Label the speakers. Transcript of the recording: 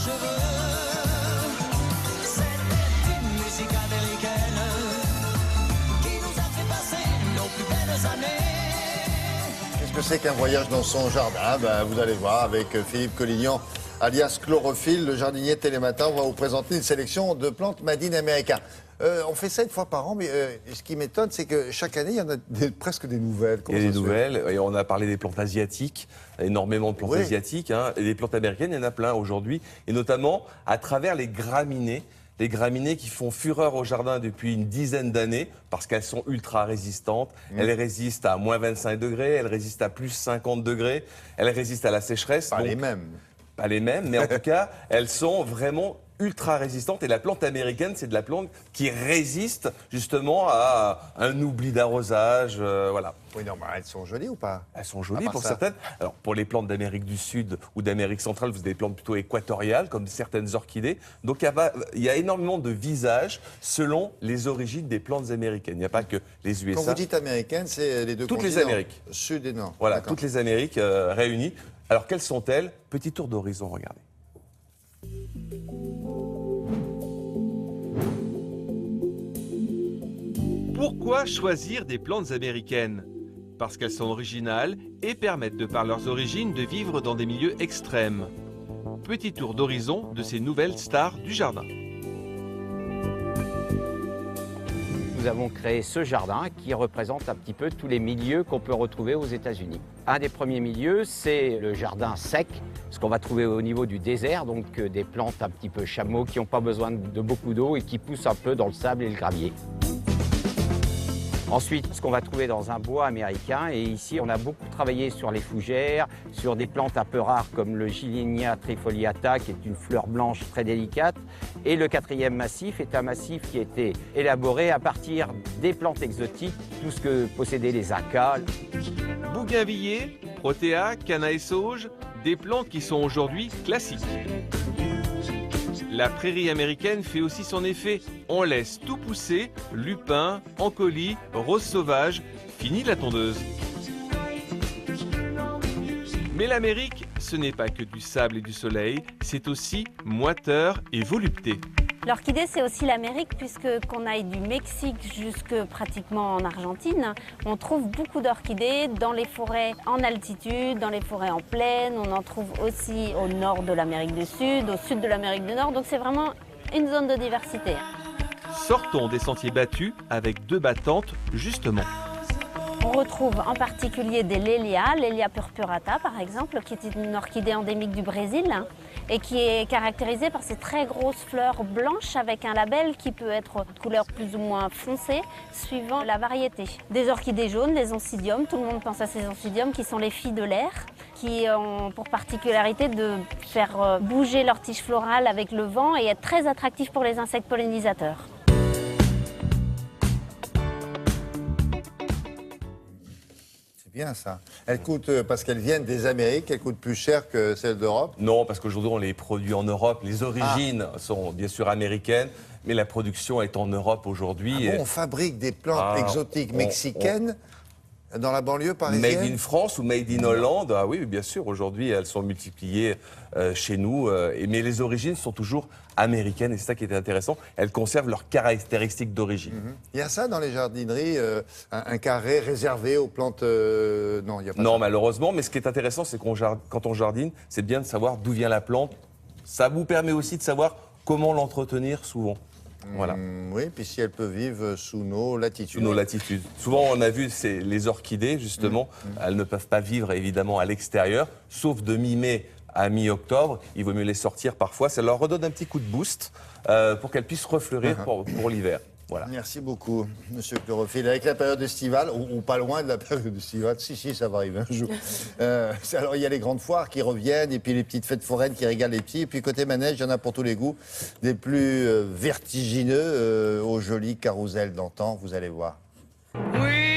Speaker 1: cheveux. C'était une musique américaine qui nous a fait passer nos plus belles années.
Speaker 2: Qu'est-ce que c'est qu'un voyage dans son jardin? Vous allez voir avec Philippe Collignon, alias Chlorophylle, le jardinier de Télématin. On va vous présenter une sélection de plantes made in America. On fait ça une fois par an, mais ce qui m'étonne, c'est que chaque année, il y en a presque des nouvelles.
Speaker 3: Il y a des nouvelles, et on a parlé des plantes asiatiques, énormément de plantes asiatiques, hein, et des plantes américaines, il y en a plein aujourd'hui, et notamment à travers les graminées qui font fureur au jardin depuis une dizaine d'années, parce qu'elles sont ultra résistantes. Elles résistent à moins 25 degrés, elles résistent à plus 50 degrés, elles résistent à la sécheresse.
Speaker 2: Pas les mêmes.
Speaker 3: Pas les mêmes, mais en tout cas, elles sont vraiment ultra résistantes. Et la plante américaine, c'est de la plante qui résiste justement à un oubli d'arrosage. Voilà.
Speaker 2: Oui, non, mais elles sont jolies ou pas?
Speaker 3: Elles sont jolies pour certaines. Alors, pour les plantes d'Amérique du Sud ou d'Amérique centrale, vous avez des plantes plutôt équatoriales, comme certaines orchidées. Donc, il y a énormément de visages selon les origines des plantes américaines. Il n'y a pas que les USA.
Speaker 2: Quand vous dites américaines, c'est les deux
Speaker 3: Toutes
Speaker 2: continents.
Speaker 3: les Amériques.
Speaker 2: Sud et Nord.
Speaker 3: Voilà, toutes les Amériques réunies. Alors, quelles sont-elles? Petit tour d'horizon, regardez. Pourquoi choisir des plantes américaines? Parce qu'elles sont originales et permettent de par leurs origines de vivre dans des milieux extrêmes. Petit tour d'horizon de ces nouvelles stars du jardin.
Speaker 4: Nous avons créé ce jardin qui représente un petit peu tous les milieux qu'on peut retrouver aux États-Unis. Un des premiers milieux, c'est le jardin sec, ce qu'on va trouver au niveau du désert, donc des plantes un petit peu chameaux qui n'ont pas besoin de beaucoup d'eau et qui poussent un peu dans le sable et le gravier. Ensuite, ce qu'on va trouver dans un bois américain, et ici on a beaucoup travaillé sur les fougères, sur des plantes un peu rares comme le Gillenia trifoliata, qui est une fleur blanche très délicate. Et le quatrième massif est un massif qui a été élaboré à partir des plantes exotiques, tout ce que possédaient les Incas.
Speaker 3: Bougainvilliers, protéa, canna et sauge, des plantes qui sont aujourd'hui classiques. La prairie américaine fait aussi son effet. On laisse tout pousser, lupin, encolie, rose sauvage, fini la tondeuse. Mais l'Amérique, ce n'est pas que du sable et du soleil, c'est aussi moiteur et volupté.
Speaker 5: L'orchidée, c'est aussi l'Amérique, puisque qu'on aille du Mexique jusque pratiquement en Argentine, on trouve beaucoup d'orchidées dans les forêts en altitude, dans les forêts en plaine. On en trouve aussi au nord de l'Amérique du Sud, au sud de l'Amérique du Nord. Donc c'est vraiment une zone de diversité.
Speaker 3: Sortons des sentiers battus avec deux battantes, justement.
Speaker 5: On retrouve en particulier des lélias, Lélia purpurata par exemple, qui est une orchidée endémique du Brésil et qui est caractérisée par ses très grosses fleurs blanches avec un label qui peut être de couleur plus ou moins foncée suivant la variété. Des orchidées jaunes, les oncidiums, tout le monde pense à ces oncidiums qui sont les filles de l'air, qui ont pour particularité de faire bouger leur tige florale avec le vent et être très attractifs pour les insectes pollinisateurs.
Speaker 2: Bien ça. Elles coûtent, parce qu'elles viennent des Amériques, elles coûtent plus cher que celles d'Europe?
Speaker 3: Non, parce qu'aujourd'hui on les produit en Europe. Les origines sont bien sûr américaines, mais la production est en Europe aujourd'hui.
Speaker 2: Ah bon, on fabrique des plantes exotiques mexicaines dans la banlieue parisienne?
Speaker 3: Made in France ou Made in Hollande? Ah oui, bien sûr. Aujourd'hui, elles sont multipliées chez nous. Mais les origines sont toujours américaines et c'est ça qui est intéressant. Elles conservent leurs caractéristiques d'origine.
Speaker 2: Il y a ça dans les jardineries, un carré réservé aux plantes... Non, il n'y a pas
Speaker 3: Non,
Speaker 2: ça.
Speaker 3: malheureusement. Mais ce qui est intéressant, c'est quand on jardine, c'est bien de savoir d'où vient la plante. Ça vous permet aussi de savoir comment l'entretenir souvent. Voilà.
Speaker 2: Oui, puis si elle peut vivre sous nos latitudes.
Speaker 3: Sous nos latitudes. Souvent, on a vu les orchidées, justement, elles ne peuvent pas vivre évidemment à l'extérieur, sauf de mi-mai à mi-octobre. Il vaut mieux les sortir parfois. Ça leur redonne un petit coup de boost pour qu'elles puissent refleurir pour l'hiver. Voilà.
Speaker 2: Merci beaucoup, Monsieur Chlorophylle. Avec la période estivale, ou pas loin de la période estivale, si, ça va arriver un jour. Alors, il y a les grandes foires qui reviennent, et puis les petites fêtes foraines qui régalent les petits. Et puis, côté manège, il y en a pour tous les goûts. Des plus vertigineux aux jolis carousels d'antan, vous allez voir.